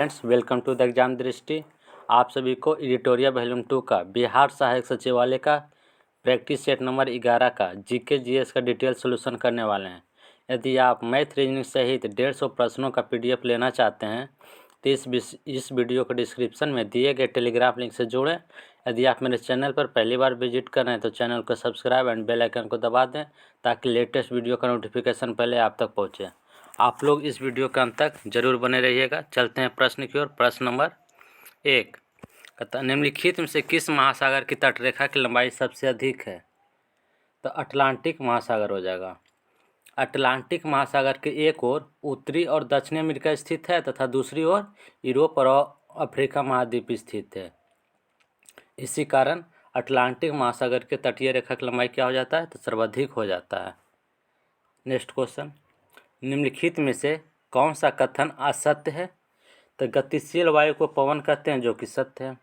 Friends, welcome to the exam Drishti. आप सभी को एडिटोरियल वॉल्यूम 2 का बिहार सहायक सचिवालय का प्रैक्टिस सेट नंबर 11 का जीके जीएस का डिटेल सॉल्यूशन करने वाले हैं। यदि आप मैथ रीजनिंग सहित 150 प्रश्नों का पीडीएफ लेना चाहते हैं तो इस वीडियो को डिस्क्रिप्शन में दिए गए टेलीग्राम लिंक से जुड़ें। यदि आप मेरे चैनल पर पहली बार विजिट कर रहे हैं तो चैनल को सब्सक्राइब एंड बेल आइकन को दबा दें ताकि लेटेस्ट वीडियो का नोटिफिकेशन पहले आप तक पहुँचे। आप लोग इस वीडियो के अंत तक जरूर बने रहिएगा। चलते हैं प्रश्न की ओर। प्रश्न नंबर 1 निम्नलिखित में से किस महासागर की तटरेखा की लंबाई सबसे अधिक है? तो अटलांटिक महासागर हो जाएगा। अटलांटिक महासागर के एक ओर उत्तरी और दक्षिणी अमेरिका स्थित है तथा दूसरी ओर यूरोप और अफ्रीका महाद्वीप स्थित है। इसी कारण अटलांटिक महासागर के तटीय रेखा की लंबाई क्या हो जाता है? तो सर्वाधिक हो जाता है। नेक्स्ट क्वेश्चन, निम्नलिखित में से कौन सा कथन असत्य है? तो गतिशील वायु को पवन कहते हैं, जो कि सत्य है।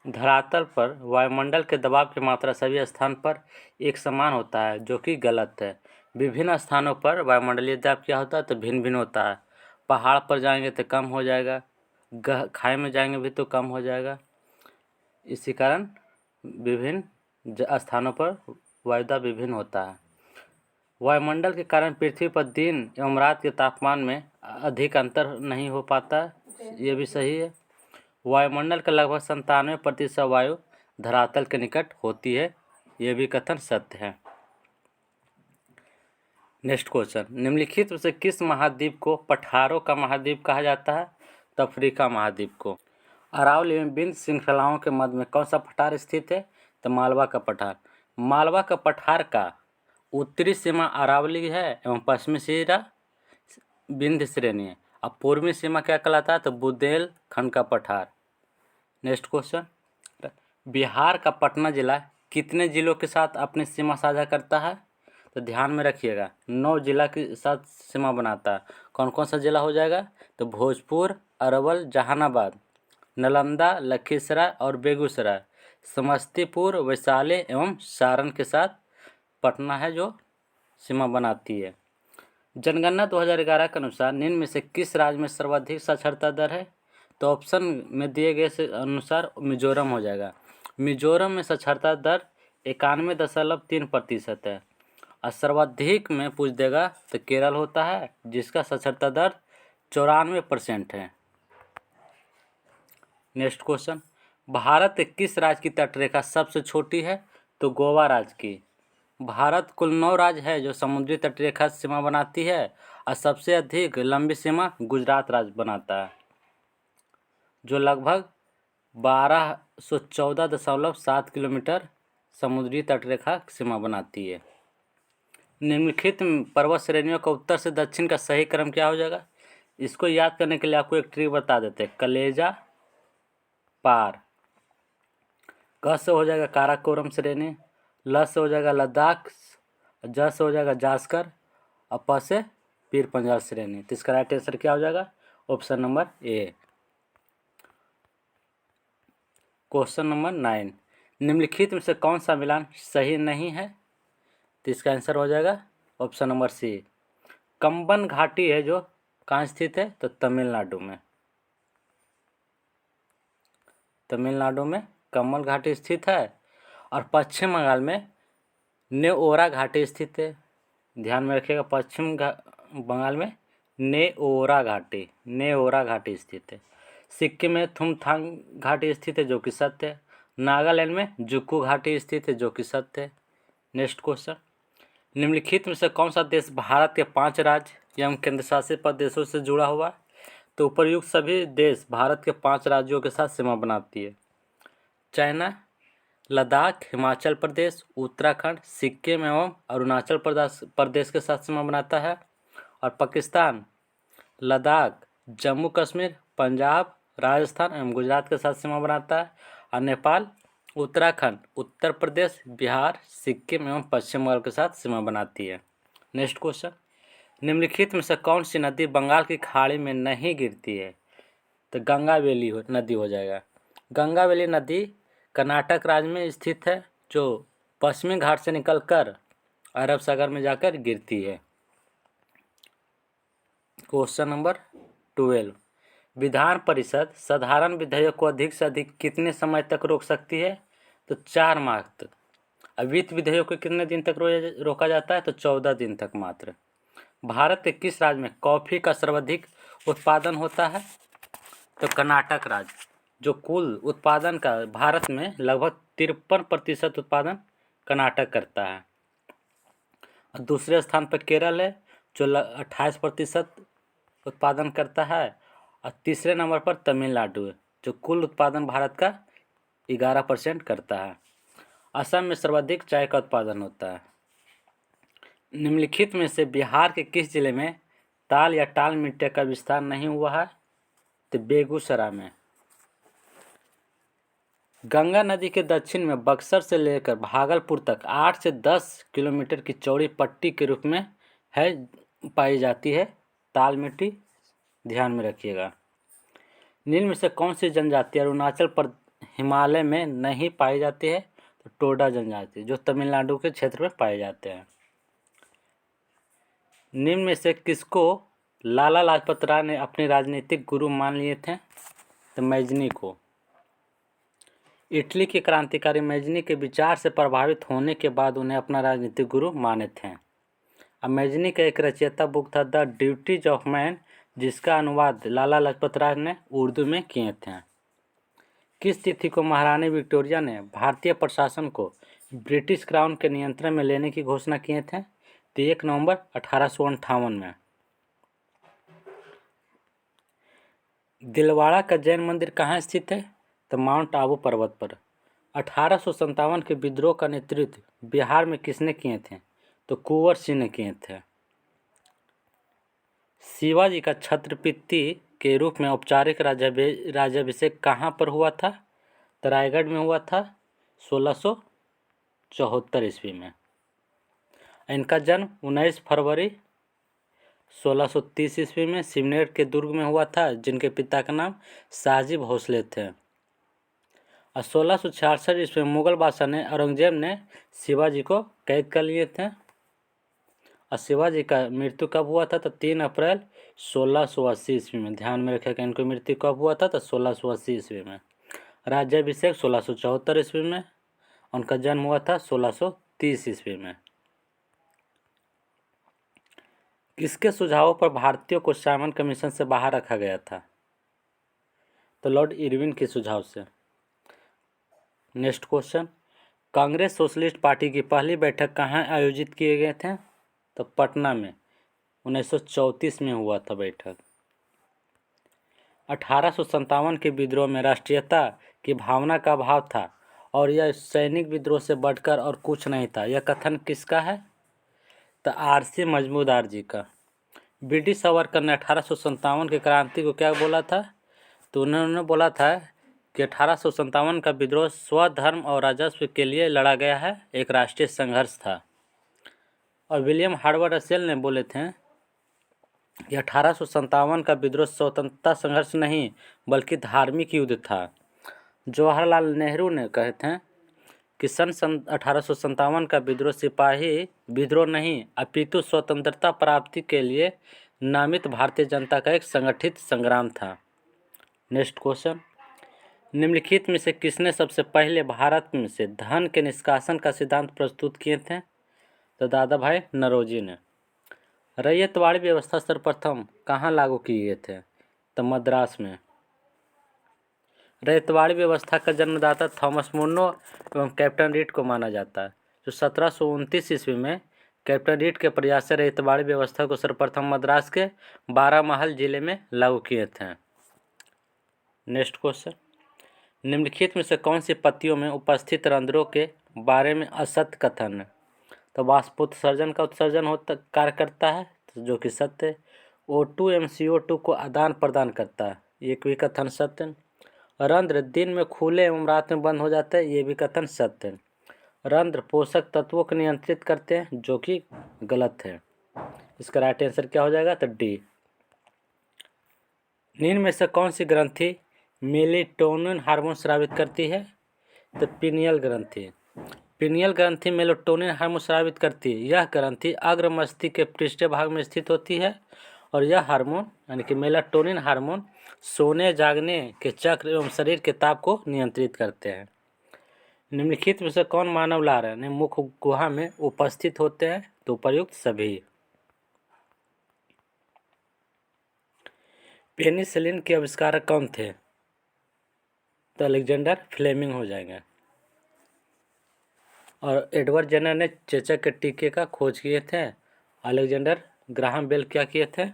धरातल पर वायुमंडल के दबाव की मात्रा सभी स्थान पर एक समान होता है, जो कि गलत है। विभिन्न स्थानों पर वायुमंडलीय दबाव क्या होता है? तो भिन्न भिन्न होता है। पहाड़ पर जाएंगे तो कम हो जाएगा, खाई में जाएंगे भी तो कम हो जाएगा। इसी कारण विभिन्न स्थानों पर वायुदाब विभिन्न होता है। वायुमंडल के कारण पृथ्वी पर दिन एवं रात के तापमान में अधिक अंतर नहीं हो पाता, ये भी सही है। वायुमंडल का लगभग 97% वायु धरातल के निकट होती है, ये भी कथन सत्य है। नेक्स्ट क्वेश्चन, निम्नलिखित में से किस महाद्वीप को पठारों का महाद्वीप कहा जाता है? तो अफ्रीका महाद्वीप को। अरावली एवं विंध्य श्रृंखलाओं के मध्य में कौन सा पठार स्थित है? तो मालवा का पठार। मालवा का पठार का उत्तरी सीमा अरावली है एवं पश्चिमी सीमा विंध्य श्रेणी है। अब पूर्वी सीमा क्या कहलाता है? तो बुंदेलखंड का पठार। नेक्स्ट क्वेश्चन, बिहार का पटना जिला कितने जिलों के साथ अपनी सीमा साझा करता है? तो ध्यान में रखिएगा, 9 जिला के साथ सीमा बनाता है। कौन कौन सा जिला हो जाएगा? तो भोजपुर, अरवल, जहानाबाद, नालंदा, लखीसराय और बेगूसराय, समस्तीपुर, वैशाली एवं सारण के साथ पटना है जो सीमा बनाती है। जनगणना 2011 के अनुसार निम्न में से किस राज्य में सर्वाधिक साक्षरता दर है? तो ऑप्शन में दिए गए से अनुसार मिजोरम हो जाएगा। मिजोरम में साक्षरता दर 91.3% है। और सर्वाधिक में पूछ देगा तो केरल होता है, जिसका साक्षरता दर 94% है। नेक्स्ट क्वेश्चन, भारत के किस राज्य की तटरेखा सबसे छोटी है? तो गोवा राज्य की। भारत कुल 9 राज्य है जो समुद्री तटरेखा सीमा बनाती है और सबसे अधिक लंबी सीमा गुजरात राज्य बनाता है, जो लगभग 1214.7 किलोमीटर समुद्री तटरेखा सीमा बनाती है। निम्नलिखित पर्वत श्रेणियों का उत्तर से दक्षिण का सही क्रम क्या हो जाएगा? इसको याद करने के लिए आपको एक ट्रिक बता देते हैं। कलेजा पार, क से हो जाएगा काराकोरम श्रेणी, ल से हो जाएगा लद्दाख, ज से हो जाएगा जास्कर और प से पीर पंजाल श्रेणी। तो इसका राइट आंसर क्या हो जाएगा? Option number A. Question number 9, निम्नलिखित में से कौन सा मिलान सही नहीं है? तो इसका आंसर हो जाएगा ऑप्शन नंबर सी। कंबन घाटी है जो कहाँ स्थित है? तो तमिलनाडु में। तमिलनाडु में कम्बन घाटी स्थित है और पश्चिम बंगाल में नेओरा घाटी स्थित है। ध्यान में रखिएगा, पश्चिम बंगाल में नेओरा घाटी स्थित है। सिक्किम में थुमथांग घाटी स्थित है, जो कि सत्य है। नागालैंड में जुक्कू घाटी स्थित है, जो कि सत्य है। नेक्स्ट क्वेश्चन, निम्नलिखित में से कौन सा देश भारत के 5 राज्य एवं केंद्र शासित प्रदेशों से जुड़ा हुआ है? तो उपर्युक्त सभी देश भारत के 5 राज्यों के साथ सीमा बनाती है। चाइना, लद्दाख, हिमाचल प्रदेश, उत्तराखंड, सिक्किम एवं अरुणाचल प्रदेश के साथ सीमा बनाता है। और पाकिस्तान, लद्दाख, जम्मू कश्मीर, पंजाब, राजस्थान एवं गुजरात के साथ सीमा बनाता है। और नेपाल, उत्तराखंड, उत्तर प्रदेश, बिहार, सिक्किम एवं पश्चिम बंगाल के साथ सीमा बनाती है। नेक्स्ट क्वेश्चन, निम्नलिखित में से कौन सी नदी बंगाल की खाड़ी में नहीं गिरती है? तो गंगावेली नदी हो जाएगा। गंगावेली नदी कर्नाटक राज्य में स्थित है, जो पश्चिमी घाट से निकलकर अरब सागर में जाकर गिरती है। क्वेश्चन नंबर 12, विधान परिषद साधारण विधेयक को अधिक से अधिक कितने समय तक रोक सकती है? तो 4 माह तक। अब वित्त विधेयक को कितने दिन तक रोका जाता है? तो 14 दिन तक मात्र। भारत के किस राज्य में कॉफ़ी का सर्वाधिक उत्पादन होता है? तो कर्नाटक राज्य, जो कुल उत्पादन का भारत में लगभग 53% उत्पादन कर्नाटक करता है। और दूसरे स्थान पर केरल है, जो 28% उत्पादन करता है। और तीसरे नंबर पर तमिलनाडु है, जो कुल उत्पादन भारत का 11% करता है। असम में सर्वाधिक चाय का उत्पादन होता है। निम्नलिखित में से बिहार के किस जिले में ताल या टाल मिट्टी का विस्तार नहीं हुआ है? तो बेगूसराय में। गंगा नदी के दक्षिण में बक्सर से लेकर भागलपुर तक 8 से 10 किलोमीटर की चौड़ी पट्टी के रूप में पाई जाती है ताल मिट्टी, ध्यान में रखिएगा। निम्न में से कौन सी जनजाति अरुणाचल पर हिमालय में नहीं पाई जाती है? तो टोडा जनजाति, जो तमिलनाडु के क्षेत्र में पाए जाते हैं। निम्न में से किसको लाला लाजपत राय ने अपने राजनीतिक गुरु मान लिए थे? तो मैजनी को। इटली के क्रांतिकारी मैजनी के विचार से प्रभावित होने के बाद उन्हें अपना राजनीतिक गुरु माने थे। अब मैजनी का एक रचयिता बुक था द ड्यूटीज ऑफ मैन, जिसका अनुवाद लाला लाजपत राय ने उर्दू में किए थे। किस तिथि को महारानी विक्टोरिया ने भारतीय प्रशासन को ब्रिटिश क्राउन के नियंत्रण में लेने की घोषणा किए थे? तो 1 नवंबर 1858 में। दिलवाड़ा का जैन मंदिर कहाँ स्थित है? तो माउंट आबू पर्वत पर। 1857 के विद्रोह का नेतृत्व बिहार में किसने किए थे? तो कुंवर सिंह ने किए थे। शिवाजी का छत्रपति के रूप में औपचारिक राज्याभिषेक कहाँ पर हुआ था? तो रायगढ़ में हुआ था 1674 ईस्वी में। इनका जन्म 19 फरवरी 1630 ईस्वी में सिवनेर के दुर्ग में हुआ था, जिनके पिता का नाम शाहजी भोसले थे। और 1666 ईस्वी में मुगल बादशाह ने औरंगजेब ने शिवाजी को कैद कर लिए थे। और शिवाजी का मृत्यु कब हुआ था? तो 3 अप्रैल 1680 ईस्वी में। ध्यान में रखिएगा, इनकी मृत्यु कब हुआ था? तो 1680 ईस्वी में। राज्याभिषेक 1674 ईस्वी में। उनका जन्म हुआ था 1630 ईस्वी में। किसके सुझावों पर भारतीयों को साइमन कमीशन से बाहर रखा गया था? तो लॉर्ड इरविन के सुझाव से। Next question, Congress socialist party की पहली बैठक कहाँ आयोजित किए गए थे? तो पटना में 1934 में हुआ था बैठक। 1857 के विद्रोह में राष्ट्रीयता की भावना का अभाव था और यह सैनिक विद्रोह से बढ़कर और कुछ नहीं था। यह कथन किसका है? तो आरसी मजमूदार जी का। ब्रिटिश सावरकर ने 1857 की क्रांति को क्या बोला था? तो उन्होंने बोला था कि 1857 का विद्रोह स्वधर्म और राजस्व के लिए लड़ा गया है, एक राष्ट्रीय संघर्ष था। और विलियम हार्वर्ड रसेल ने बोले थे कि 1857 का विद्रोह स्वतंत्रता संघर्ष नहीं बल्कि धार्मिक युद्ध था। जवाहरलाल नेहरू ने कहे थे कि सन 1857 का विद्रोह सिपाही विद्रोह नहीं अपितु स्वतंत्रता प्राप्ति के लिए नामित भारतीय जनता का एक संगठित संग्राम था। नेक्स्ट क्वेश्चन, निम्नलिखित में से किसने सबसे पहले भारत में से धन के निष्कासन का सिद्धांत प्रस्तुत किए थे? तो दादा भाई नौरोजी ने। रैयतवाड़ी व्यवस्था सर्वप्रथम कहाँ लागू किए थे? तो मद्रास में। रैयतवाड़ी व्यवस्था का जन्मदाता थॉमस मुन्नो एवं कैप्टन रीड को माना जाता है, जो 1729 ईस्वी में कैप्टन रीड के प्रयास से रैयतवाड़ी व्यवस्था को सर्वप्रथम मद्रास के 12 महल जिले में लागू किए थे। नेक्स्ट क्वेश्चन, निम्नलिखित में से कौन सी पत्तियों में उपस्थित रंध्रों के बारे में असत्य कथन है? तो वाष्पोत्सर्जन का उत्सर्जन होता कार्य करता है, तो जो कि सत्य है। O2 एवं CO2 को आदान प्रदान करता है, ये भी कथन सत्य है। रंध्र दिन में खुले एवं रात में बंद हो जाते हैं, ये भी कथन सत्य है। रंध्र पोषक तत्वों को नियंत्रित करते हैं, जो कि गलत है। इसका राइट आंसर क्या हो जाएगा? तो डी। निम्न में से कौन सी ग्रंथि मेलेटोनिन हार्मोन स्रावित करती है? तो पीनियल ग्रंथि। पीनियल ग्रंथि मेलेटोनिन हार्मोन स्रावित करती है। यह ग्रंथि अग्र मस्तिष्क के पृष्ठ भाग में स्थित होती है और यह हार्मोन यानी कि मेलेटोनिन हार्मोन सोने जागने के चक्र एवं शरीर के ताप को नियंत्रित करते हैं। निम्नलिखित में से कौन मानव लार ने मुख्य गुहा में उपस्थित होते हैं? तो उपर्युक्त सभी। पेनिसिलिन के आविष्कारक कौन थे? तो अलेक्जेंडर फ्लेमिंग हो जाएगा। और एडवर्ड जेनर ने चेचक के टीके का खोज किए थे। अलेक्जेंडर ग्राहम बेल क्या किए थे?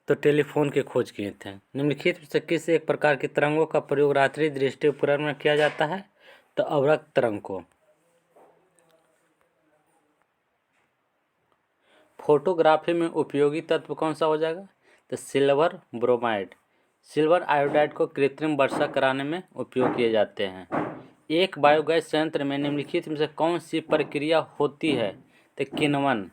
तो टेलीफोन की खोज किए थे। निम्नलिखित में से किस एक प्रकार की तरंगों का प्रयोग रात्रि दृष्टि उपकरण में किया जाता है? तो अवरक्त तरंग को। फोटोग्राफी में उपयोगी तत्व कौन सा हो जाएगा? तो सिल्वर ब्रोमाइड। सिल्वर आयोडाइड को कृत्रिम वर्षा कराने में उपयोग किए जाते हैं। एक बायोगैस संयंत्र में निम्नलिखित में से कौन सी प्रक्रिया होती है? तो किण्वन।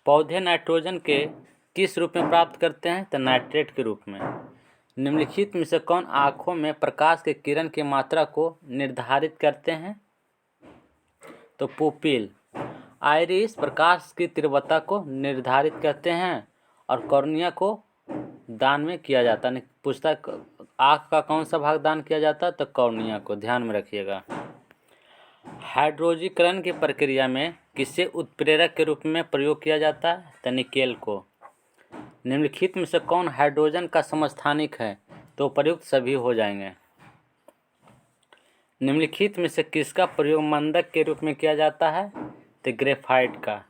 पौधे नाइट्रोजन के किस रूप में प्राप्त करते हैं? तो नाइट्रेट के रूप में। निम्नलिखित में से कौन आँखों में प्रकाश के किरण की मात्रा को निर्धारित करते हैं? तो पुपिल। आइरिस प्रकाश की तीव्रता को निर्धारित करते हैं और कॉर्निया को दान में किया जाता है। पूछता है आँख का कौन सा भाग दान किया जाता है? तो कॉर्निया को, ध्यान में रखिएगा। हाइड्रोजीकरण की प्रक्रिया में किसे उत्प्रेरक के रूप में प्रयोग किया जाता है? तो निकेल को। निम्नलिखित में से कौन हाइड्रोजन का समस्थानिक है? तो प्रयुक्त सभी हो जाएंगे। निम्नलिखित में से किसका प्रयोग मंदक के रूप में किया जाता है? तो ग्रेफाइट का।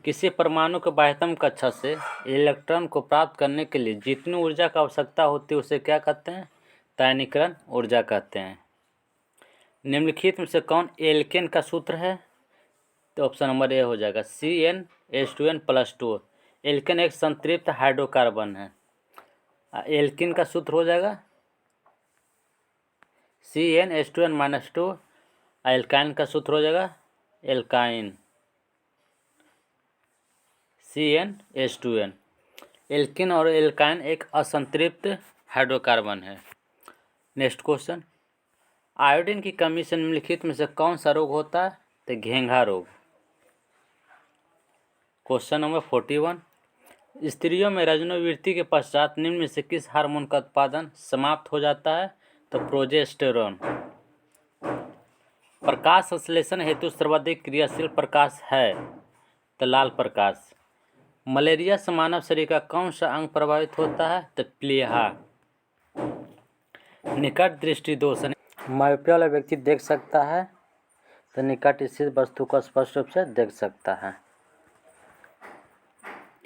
किसी परमाणु के बाह्यतम कक्षा से इलेक्ट्रॉन को प्राप्त करने के लिए जितनी ऊर्जा का आवश्यकता होती है उसे क्या कहते हैं? तो आयनीकरण ऊर्जा कहते हैं। निम्नलिखित में से कौन एल्केन का सूत्र है? तो ऑप्शन नंबर ए हो जाएगा, CnH2n+2। एल्केन एक संतृप्त हाइड्रोकार्बन है। एल्किन का सूत्र हो जाएगा CnH2n-2। एल्काइन का सूत्र हो जाएगा एल्काइन, CnH2n। एल्किन और एल्काइन एक असंतृप्त हाइड्रोकार्बन है। नेक्स्ट क्वेश्चन, आयोडीन की कमी से निम्नलिखित में से कौन सा रोग होता है? तो घेंघा रोग। क्वेश्चन नंबर 41, स्त्रियों में रजोनिवृत्ति के पश्चात निम्न में से किस हार्मोन का उत्पादन समाप्त हो जाता है? तो प्रोजेस्टेरोन। प्रकाश संश्लेषण हेतु सर्वाधिक क्रियाशील प्रकाश है? तो लाल प्रकाश। मलेरिया से मानव शरीर का कौन सा अंग प्रभावित होता है? तो प्लीहा। निकट दृष्टि दोष मायोपिया वाला व्यक्ति देख सकता है तो निकट स्थित वस्तु को स्पष्ट रूप से देख सकता है।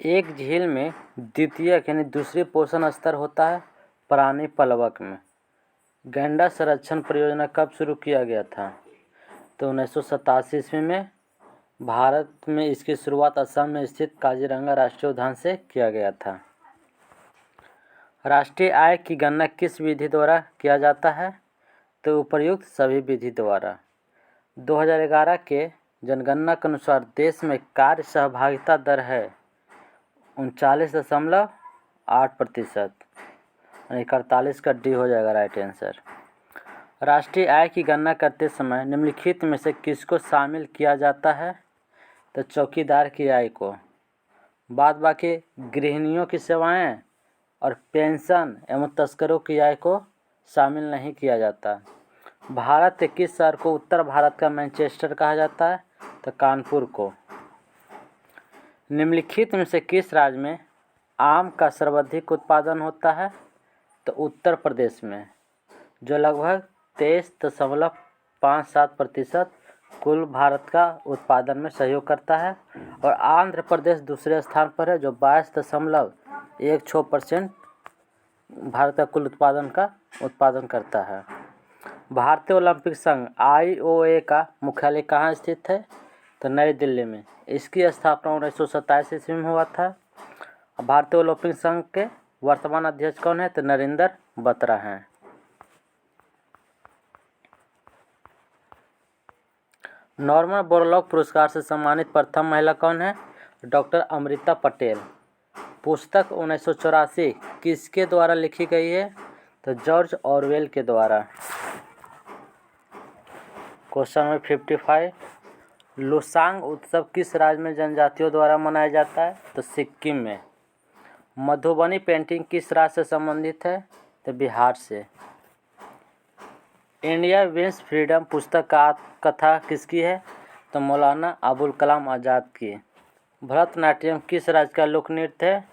एक झील में द्वितीयक यानी दूसरी पोषण स्तर होता है प्राणी प्लवक में। गैंडा संरक्षण परियोजना कब शुरू किया गया था? तो 1987 ईस्वी में। भारत में इसकी शुरुआत असम में स्थित काजीरंगा राष्ट्रीय उद्यान से किया गया था। राष्ट्रीय आय की गणना किस विधि द्वारा किया जाता है? तो उपर्युक्त सभी विधि द्वारा। 2011 के जनगणना के अनुसार देश में कार्य सहभागिता दर है 39.8%, यानी 48 का डी हो जाएगा राइट आंसर। राष्ट्रीय आय की गणना करते समय निम्नलिखित में से किसको शामिल किया जाता है? तो चौकीदार की आय को। बाद बाकी गृहिणियों की सेवाएं और पेंशन एवं तस्करों की आय को शामिल नहीं किया जाता। भारत के किस शहर को उत्तर भारत का मैनचेस्टर कहा जाता है? तो कानपुर को। निम्नलिखित में से किस राज्य में आम का सर्वाधिक उत्पादन होता है? तो उत्तर प्रदेश में, जो लगभग 23.57% कुल भारत का उत्पादन में सहयोग करता है। और आंध्र प्रदेश दूसरे स्थान पर है जो 22.16% भारत का कुल उत्पादन करता है। भारतीय ओलंपिक संघ IOA का मुख्यालय कहाँ स्थित है? तो नई दिल्ली में। इसकी स्थापना 1927 ईस्वी में हुआ था। भारतीय ओलंपिक संघ के वर्तमान अध्यक्ष कौन है? तो नरेंद्र बत्रा हैं। नॉर्मन बोरलॉग पुरस्कार से सम्मानित प्रथम महिला कौन है? डॉक्टर अमृता पटेल। पुस्तक 1984 किसके द्वारा लिखी गई है? तो जॉर्ज ऑरवेल के द्वारा। क्वेश्चन नंबर 55, लोसांग उत्सव किस राज्य में जनजातियों द्वारा मनाया जाता है? तो सिक्किम में। मधुबनी पेंटिंग किस राज्य से संबंधित है? तो बिहार से। इंडिया विंस फ्रीडम पुस्तक का कथा किसकी है? तो मौलाना अबुल कलाम आज़ाद की। भरतनाट्यम किस राज्य का लोक नृत्य है?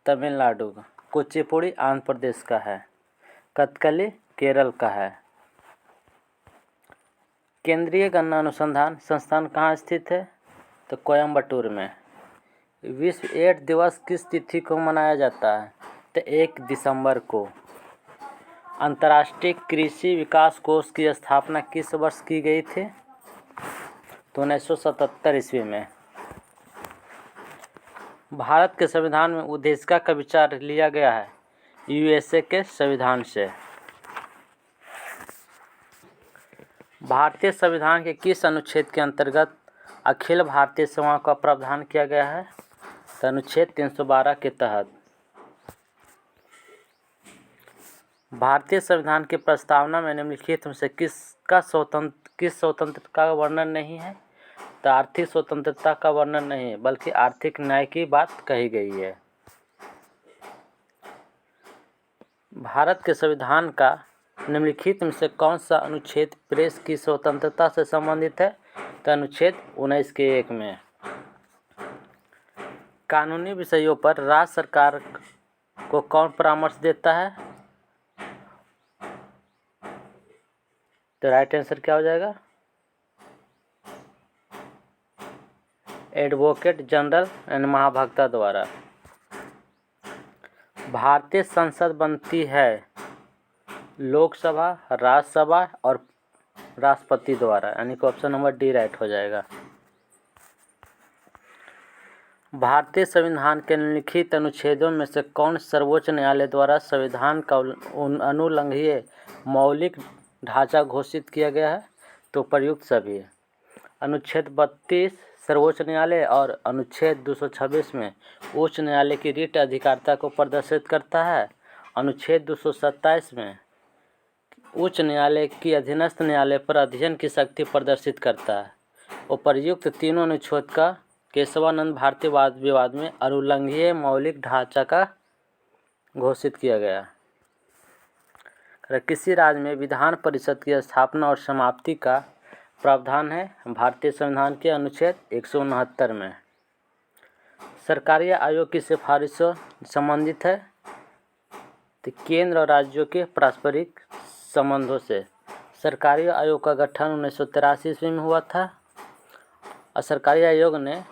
तमिलनाडु का। कुचिपुड़ी आंध्र प्रदेश का है। कथकली केरल का है। केंद्रीय गन्ना अनुसंधान संस्थान कहाँ स्थित है? तो कोयम्बटूर में। विश्व एड्स दिवस किस तिथि को मनाया जाता है? तो 1 दिसंबर को। अंतर्राष्ट्रीय कृषि विकास कोष की स्थापना किस वर्ष की गई थी? तो 1977 ईस्वी में। भारत के संविधान में उद्देशिका का विचार लिया गया है यूएसए के संविधान से। भारतीय संविधान के किस अनुच्छेद के अंतर्गत अखिल भारतीय सेवाओं का प्रावधान किया गया है? तो अनुच्छेद 312 के तहत। भारतीय संविधान की प्रस्तावना में निम्नलिखित में से किस स्वतंत्रता का वर्णन नहीं है? तो आर्थिक स्वतंत्रता का वर्णन नहीं है, बल्कि आर्थिक न्याय की बात कही गई है। भारत के संविधान का निम्नलिखित में से कौन सा अनुच्छेद प्रेस की स्वतंत्रता से संबंधित है? तो अनुच्छेद 19 के 1 में। कानूनी विषयों पर राज्य सरकार को कौन परामर्श देता है? तो राइट आंसर क्या हो जाएगा? एडवोकेट जनरल एंड महाभक्ता द्वारा। भारतीय संसद बनती है लोकसभा, राज्यसभा और राष्ट्रपति द्वारा, यानी कि ऑप्शन नंबर डी राइट हो जाएगा। भारतीय संविधान के निम्नलिखित अनुच्छेदों में से कौन सर्वोच्च न्यायालय द्वारा संविधान का अनुलंघनीय मौलिक ढांचा घोषित किया गया है? तो प्रयुक्त सभी। अनुच्छेद 32 सर्वोच्च न्यायालय और अनुच्छेद 226 में उच्च न्यायालय की रीट अधिकारिता को प्रदर्शित करता है। अनुच्छेद 227 में उच्च न्यायालय की अधीनस्थ न्यायालय पर अध्ययन की शक्ति प्रदर्शित करता है। उपर्युक्त तीनों अनुच्छेद का केशवानंद भारतीय वाद विवाद में अनुलंघनीय मौलिक ढांचा का घोषित किया गया। किसी राज्य में विधान परिषद की स्थापना और समाप्ति का प्रावधान है भारतीय संविधान के अनुच्छेद 169 में। सरकारी आयोग की सिफारिशों संबंधित है तो केंद्र और राज्यों के पारस्परिक संबंधों से। सरकारी आयोग का गठन 1983 ईस्वी में हुआ था और सरकारी आयोग ने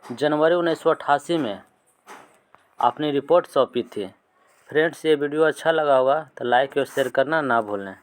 जनवरी 1988 में अपनी रिपोर्ट सौंपी थी। फ्रेंड्स, ये वीडियो अच्छा लगा होगा तो लाइक और शेयर करना ना भूलें।